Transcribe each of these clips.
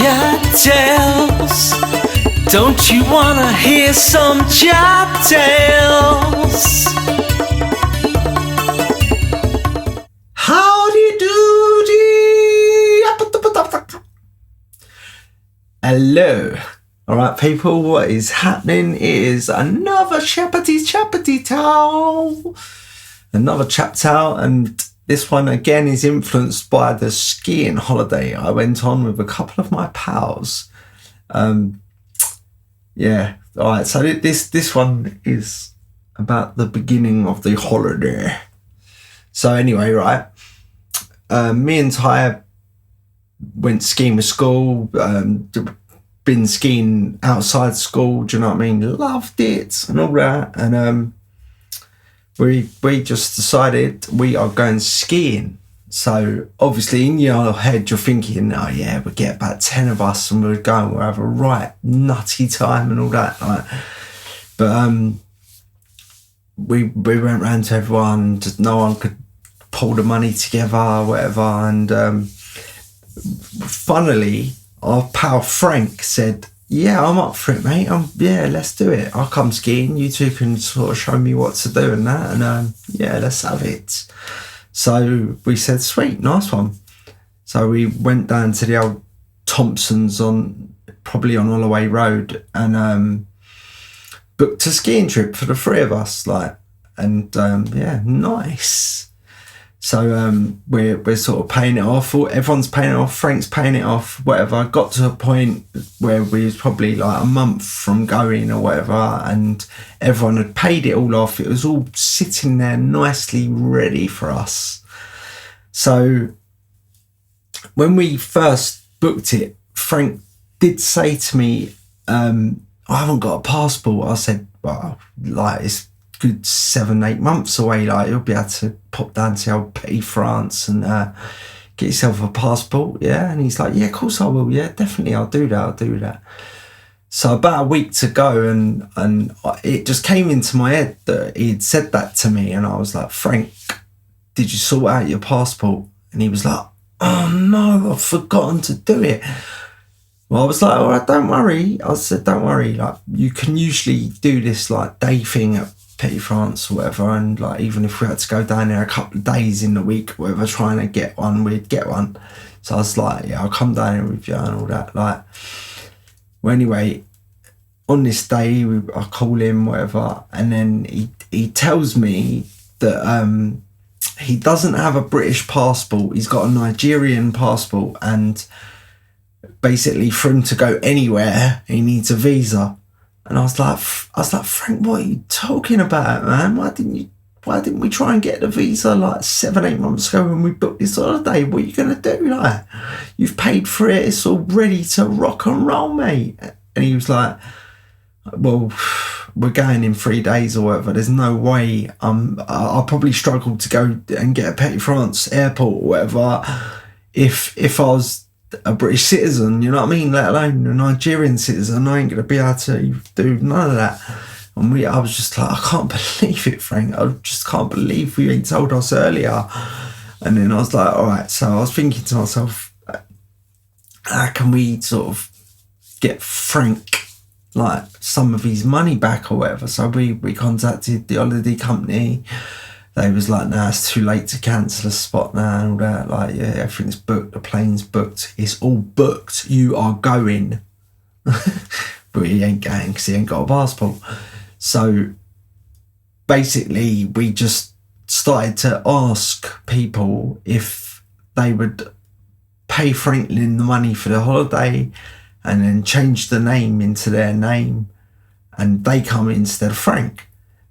CHAP tales. Don't you wanna hear some CHAP tales? Howdy doody. Hello. Alright people, what is happening is another chappity tale. Another chap tale, and this one again is influenced by the skiing holiday I went on with a couple of my pals. Yeah, alright, so this one is about the beginning of the holiday. So anyway, right, me and Ty went skiing with school, been skiing outside school, do you know what I mean? Loved it and all that, and we just decided we are going skiing. So obviously in your head you're thinking, oh yeah, we'll get about 10 of us and we'll go and we'll have a right nutty time and all that. Like, but we went round to everyone, just no one could pull the money together or whatever, and funnily our pal Frank said, yeah, I'm up for it, mate. Yeah, let's do it. I'll come skiing. You two can sort of show me what to do and that. And yeah, let's have it. So we said, sweet, nice one. So we went down to the old Thompsons probably on Holloway Road, and booked a skiing trip for the three of us. And yeah, nice. So we're sort of paying it off. Everyone's paying it off. Frank's paying it off. Whatever. Got to a point where we was probably like a month from going or whatever, and everyone had paid it all off. It was all sitting there nicely ready for us. So when we first booked it, Frank did say to me, "I haven't got a passport." I said, "Well, like it's good 7-8 months away, like you'll be able to pop down to old Petit France and get yourself a passport." Yeah, and he's like, yeah, of course I will, yeah, definitely, I'll do that. So about a week to go, and it just came into my head that he'd said that to me, and I was like, Frank, did you sort out your passport? And he was like, oh no, I've forgotten to do it. Well, I was like, all right, don't worry. I said, don't worry, like you can usually do this like day thing at Petit France or whatever, and like even if we had to go down there a couple of days in the week or whatever trying to get one, we'd get one. So I was like, yeah, I'll come down here with you and all that. Like, well, anyway, on this day I call him, whatever, and then he tells me that he doesn't have a British passport, he's got a Nigerian passport, and basically for him to go anywhere he needs a visa. And I was like, Frank, what are you talking about, man? Why didn't we try and get the visa like 7-8 months ago when we booked this holiday? What are you gonna do? Like, you've paid for it, it's all ready to rock and roll, mate. And he was like, well, we're going in 3 days or whatever. There's no way. I'll probably struggle to go and get a Petit France airport or whatever if I was a British citizen, you know what I mean, let alone a Nigerian citizen. I ain't gonna be able to do none of that. And I was just like, I can't believe it, Frank. I just can't believe you ain't told us earlier. And then I was like, all right. So I was thinking to myself, how can we sort of get Frank like some of his money back or whatever? So we contacted the holiday company. They was like, nah, it's too late to cancel a spot now and all that. Like, yeah, everything's booked, the plane's booked, it's all booked, you are going. But he ain't going because he ain't got a passport. So basically we just started to ask people if they would pay Franklin the money for the holiday and then change the name into their name, and they come instead of Frank.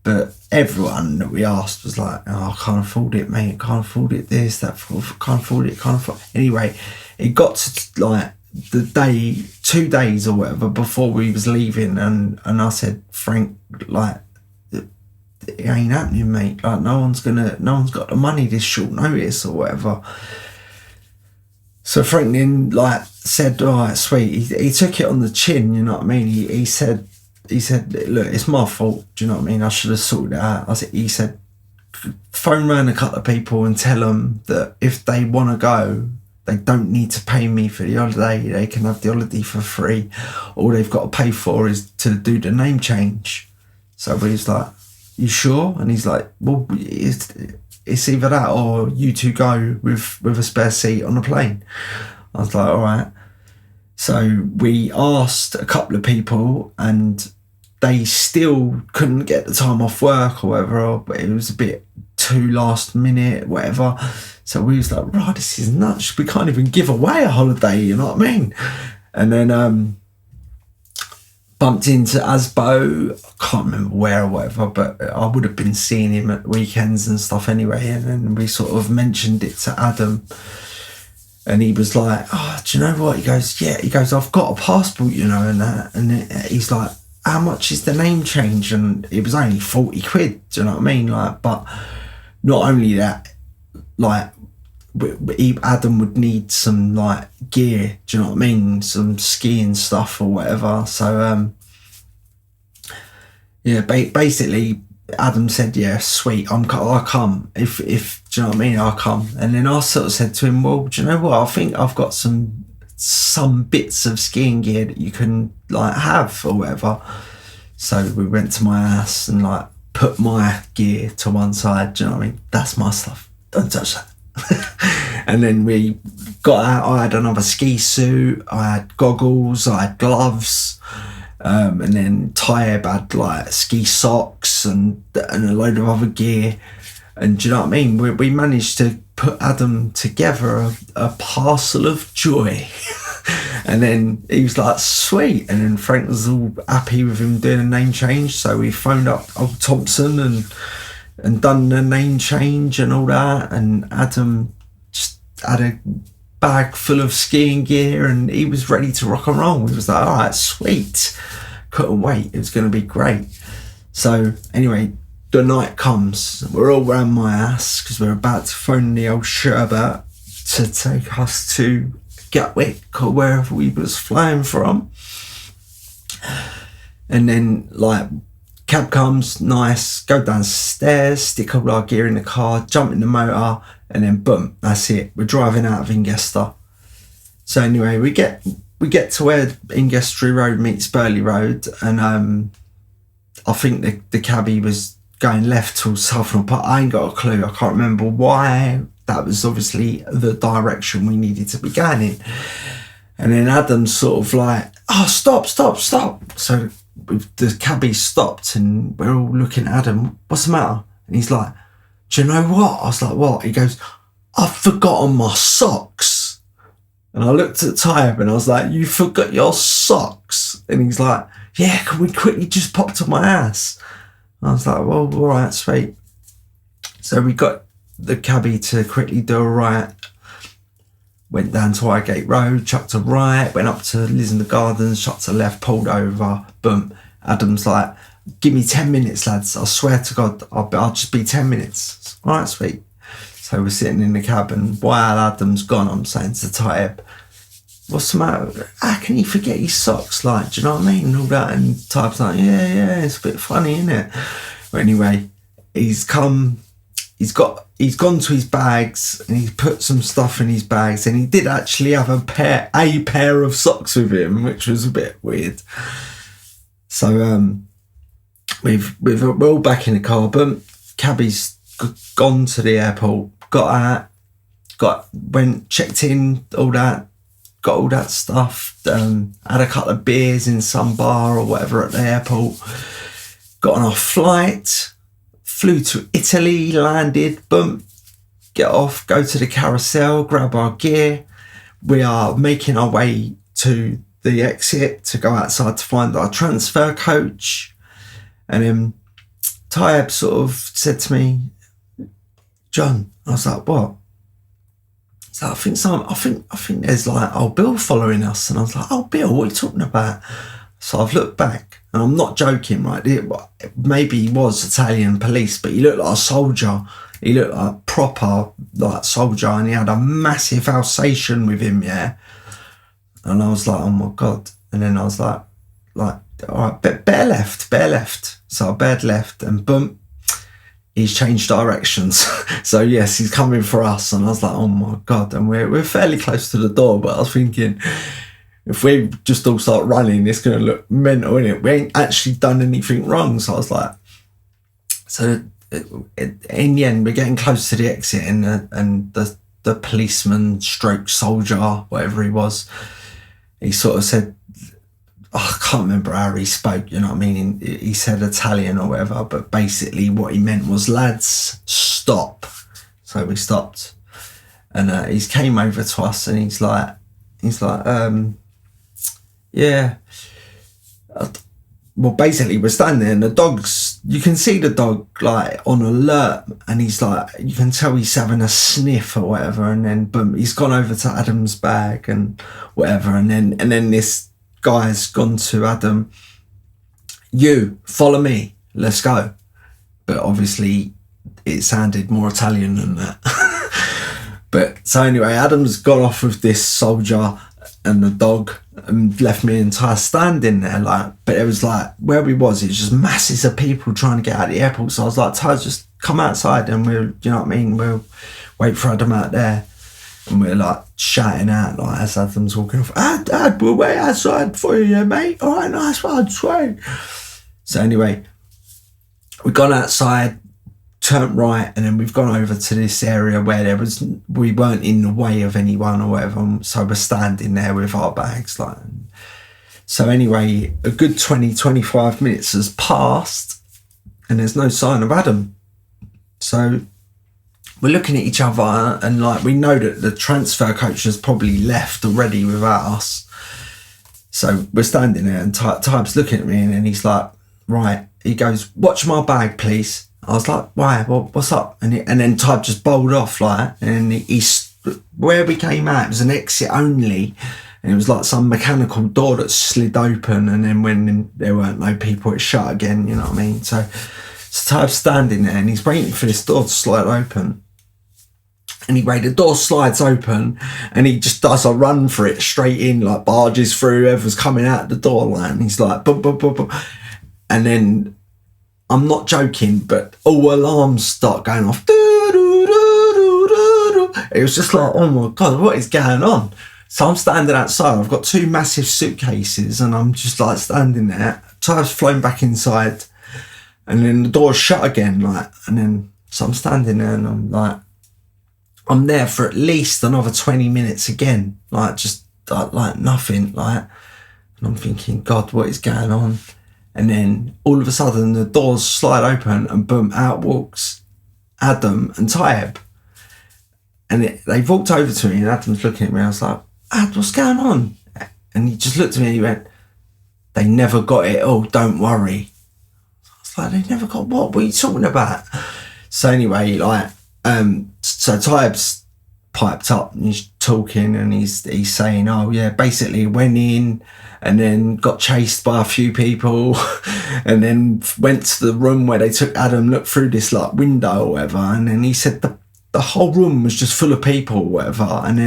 But everyone that we asked was like, oh, I can't afford it, mate. Can't afford it, this, that, can't afford it. Anyway, it got to like the day, 2 days or whatever before we was leaving. And I said, Frank, like, it ain't happening, mate. Like, no one's got the money this short notice or whatever. So Franklin like said, all right, sweet. He took it on the chin, you know what I mean? He said, look, it's my fault, do you know what I mean? I should have sorted it out. He said, phone round a couple of people and tell them that if they want to go, they don't need to pay me for the holiday. They can have the holiday for free. All they've got to pay for is to do the name change. So we was like, you sure? And he's like, well, it's either that or you two go with a spare seat on the plane. I was like, all right. So we asked a couple of people and they still couldn't get the time off work or whatever, but it was a bit too last minute, whatever. So we was like, right, this is nuts. We can't even give away a holiday, you know what I mean? And then bumped into ASBO. I can't remember where or whatever, but I would have been seeing him at weekends and stuff anyway. And then we sort of mentioned it to Adam. And he was like, oh, do you know what? He goes, yeah. He goes, I've got a passport, you know, and that. And he's like, how much is the name change? And it was only 40 quid, do you know what I mean? Like, but not only that, like, Adam would need some, like, gear, do you know what I mean? Some skiing stuff or whatever. So, yeah, basically, Adam said, yeah, sweet, I'll come. If do you know what I mean? I'll come. And then I sort of said to him, well, do you know what? I think I've got some bits of skiing gear that you can, like, have or whatever. So we went to my house and, like, put my gear to one side. Do you know what I mean? That's my stuff. Don't touch that. And then we got out. I had another ski suit. I had goggles. I had gloves. And then Taib had, like, ski socks and a load of other gear. And do you know what I mean? We managed to put Adam together a parcel of joy. And then he was like, sweet. And then Frank was all happy with him doing a name change. So we phoned up old Thompson and done the name change and all that. And Adam just had a bag full of skiing gear and he was ready to rock and roll. He was like, all right, sweet. Couldn't wait. It was going to be great. So anyway, the night comes. We're all around my ass because we're about to phone the old Sherbet to take us to Gatwick or wherever we was flying from. And then, like, cab comes, nice, go downstairs, stick all our gear in the car, jump in the motor, and then boom, that's it. We're driving out of Ingester. So anyway, we get to where Ingestry Road meets Burley Road, and I think the cabbie was going left towards Southern Park. I ain't got a clue. I can't remember why. That was obviously the direction we needed to be going in. And then Adam's sort of like, oh, stop. So the cabbie stopped and we're all looking at Adam. What's the matter? And he's like, do you know what? I was like, what? He goes, I've forgotten my socks. And I looked at Taib and I was like, you forgot your socks? And he's like, yeah, can we quickly just pop to my house? I was like, well, all right, sweet. So we got the cabbie to quickly do a right. Went down to Highgate Road, chucked a right, went up to Liz in the Gardens, chucked a left, pulled over, boom. Adam's like, give me 10 minutes, lads. I swear to God, I'll just be 10 minutes. All right, sweet. So we're sitting in the cab and while Adam's gone, I'm saying to Taib, what's the matter? How can he forget his socks? Like, do you know what I mean? And all that. And Taib's like, yeah, it's a bit funny, isn't it? But anyway, he's gone to his bags and he's put some stuff in his bags and he did actually have a pair of socks with him, which was a bit weird. So we're all back in the car, but cabbie's gone to the airport, got out, went, checked in, all that, got all that stuff, had a couple of beers in some bar or whatever at the airport, got on our flight, flew to Italy, landed, boom, get off, go to the carousel, grab our gear. We are making our way to the exit to go outside to find our transfer coach. And then Taib sort of said to me, John, I was like, what? So I think there's like old Bill following us. And I was like, oh, Bill, what are you talking about? So I've looked back, and I'm not joking, right? Maybe he was Italian police, but he looked like a soldier. He looked like a proper, like, soldier, and he had a massive Alsatian with him, yeah? And I was like, oh my God. And then I was like, all right, bear left. So I bared left, and boom, he's changed directions. So yes, he's coming for us. And I was like, oh my God. And we're fairly close to the door, but I was thinking, if we just all start running, it's going to look mental, innit? We ain't actually done anything wrong. So I was like, so in the end, we're getting close to the exit, and the policeman stroke soldier, whatever he was, he sort of said, I can't remember how he spoke, you know what I mean? He said Italian or whatever, but basically what he meant was, lads, stop. So we stopped, and he came over to us, and he's like, yeah. Well, basically we're standing there, and the dog's, you can see the dog like on alert, and he's like, you can tell he's having a sniff or whatever, and then boom, he's gone over to Adam's bag and whatever, and then this guy's gone to Adam, you follow me, let's go. But obviously it sounded more Italian than that. But so anyway, Adam's gone off with this soldier and the dog, and left me and Ty standing there, like, but it was like, where we was, it was just masses of people trying to get out of the airport. So I was like, Ty, just come outside, and we'll, you know what I mean, we'll wait for Adam out there. And we're like shouting out, like, as Adam's walking off, Dad, we'll wait outside for you, mate. All right, nice one, sweet. So anyway, we've gone outside, turned right, and then we've gone over to this area where we weren't in the way of anyone or whatever. So we're standing there with our bags, like. So anyway, a good 20-25 minutes has passed, and there's no sign of Adam. So we're looking at each other, and like, we know that the transfer coach has probably left already without us. So we're standing there, and Type's looking at me, and then he's like, right, he goes, watch my bag, please. I was like, why? Well, what's up? And then Type just bowled off, like, and where we came out, it was an exit only, and it was like some mechanical door that slid open, and then when there weren't no people, it shut again, you know what I mean? So Type's standing there, and he's waiting for this door to slide open. Anyway, the door slides open, and he just does a run for it straight in, like barges through whoever's coming out the door, like, and he's like, boom, boom, boom, boom. And then, I'm not joking, but all alarms start going off. It was just like, oh my God, what is going on? So I'm standing outside. I've got two massive suitcases, and I'm just like standing there. Ty's flown back inside, and then the door's shut again, like, and then, so I'm standing there, and I'm like, I'm there for at least another 20 minutes again, like, just like nothing, like, and I'm thinking, God, what is going on? And then all of a sudden the doors slide open, and boom, out walks Adam and Tyeb. And they walked over to me, and Adam's looking at me. I was like, Ad, what's going on? And he just looked at me and he went, they never got it all, don't worry. I was like, they never got what? What are you talking about? So anyway, like, so Tyeb's piped up, and he's talking, and he's saying, oh yeah, basically went in and then got chased by a few people and then went to the room where they took Adam, looked through this like window or whatever, and then he said the whole room was just full of people or whatever, and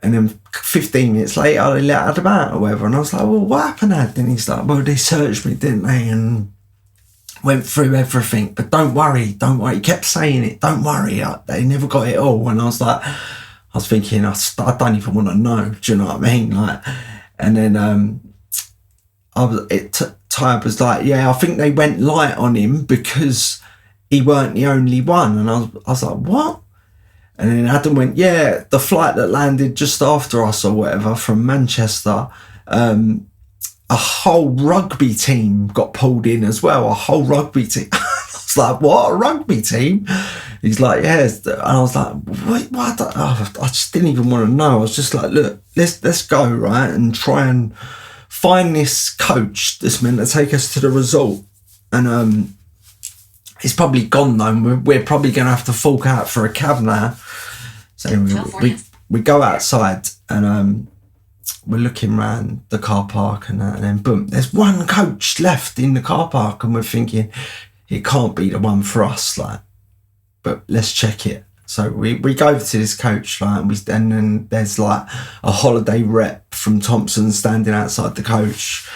then 15 minutes later they let Adam out or whatever, and I was like, well, what happened, Ad? And he's like, well, they searched me, didn't they, and went through everything, but don't worry, he kept saying it, don't worry, they never got it all. And I was like, I was thinking, I don't even want to know, do you know what I mean? Like, and then Tybe was like, yeah, I think they went light on him because he weren't the only one. And I was like, what? And then Adam went, yeah, the flight that landed just after us or whatever from Manchester, a whole rugby team got pulled in as well, a whole rugby team. I was like, what, a rugby team? He's like, yeah. And I was like, what? I just didn't even want to know. I was just like, look, let's go, right, and try and find this coach that's meant to take us to the resort. And he's probably gone though, and we're probably going to have to fork out for a cab now. So we go outside, and we're looking around the car park, and then boom, there's one coach left in the car park, and we're thinking it can't be the one for us, like, but let's check it. So we go over to this coach, like, and then there's like a holiday rep from Thompson standing outside the coach,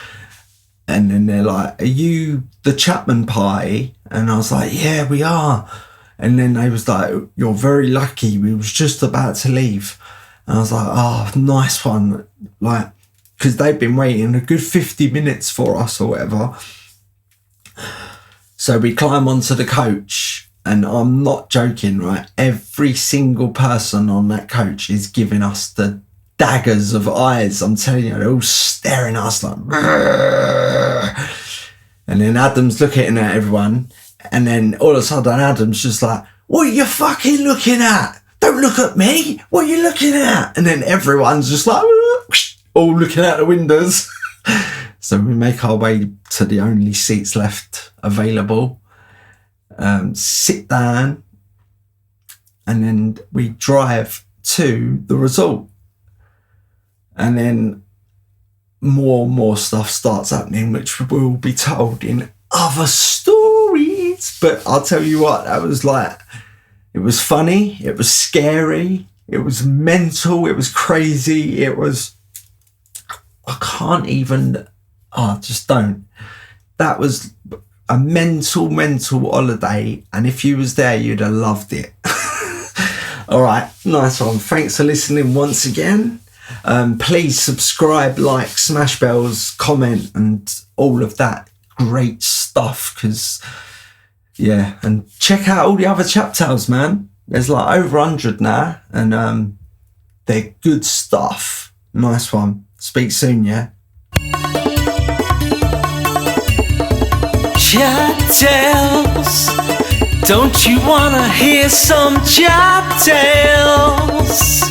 And then they're like, are you the Chapman party? And I was like, yeah, we are. And then they was like, you're very lucky. We was just about to leave. And I was like, oh, nice one. Like, because they'd been waiting a good 50 minutes for us or whatever. So we climb onto the coach, and I'm not joking, right? Every single person on that coach is giving us the daggers of eyes. I'm telling you, they're all staring at us like, and then Adam's looking at everyone, and then all of a sudden Adam's just like, what are you fucking looking at? Don't look at me. What are you looking at? And then everyone's just like, all looking out the windows. So we make our way to the only seats left available, sit down, and then we drive to the resort. And then more and more stuff starts happening, which will be told in other stories. But I'll tell you what, that was like, it was funny, it was scary, it was mental, it was crazy, it was, I can't even, just don't. That was a mental holiday, and if you was there, you'd have loved it. All right, nice one. Thanks for listening once again. Please subscribe, like, smash bells, comment, and all of that great stuff, because yeah, and check out all the other CHAP tales, man. There's like over 100 now, and they're good stuff. Nice one. Speak soon, yeah. CHAP tales. Don't you wanna hear some CHAP tales?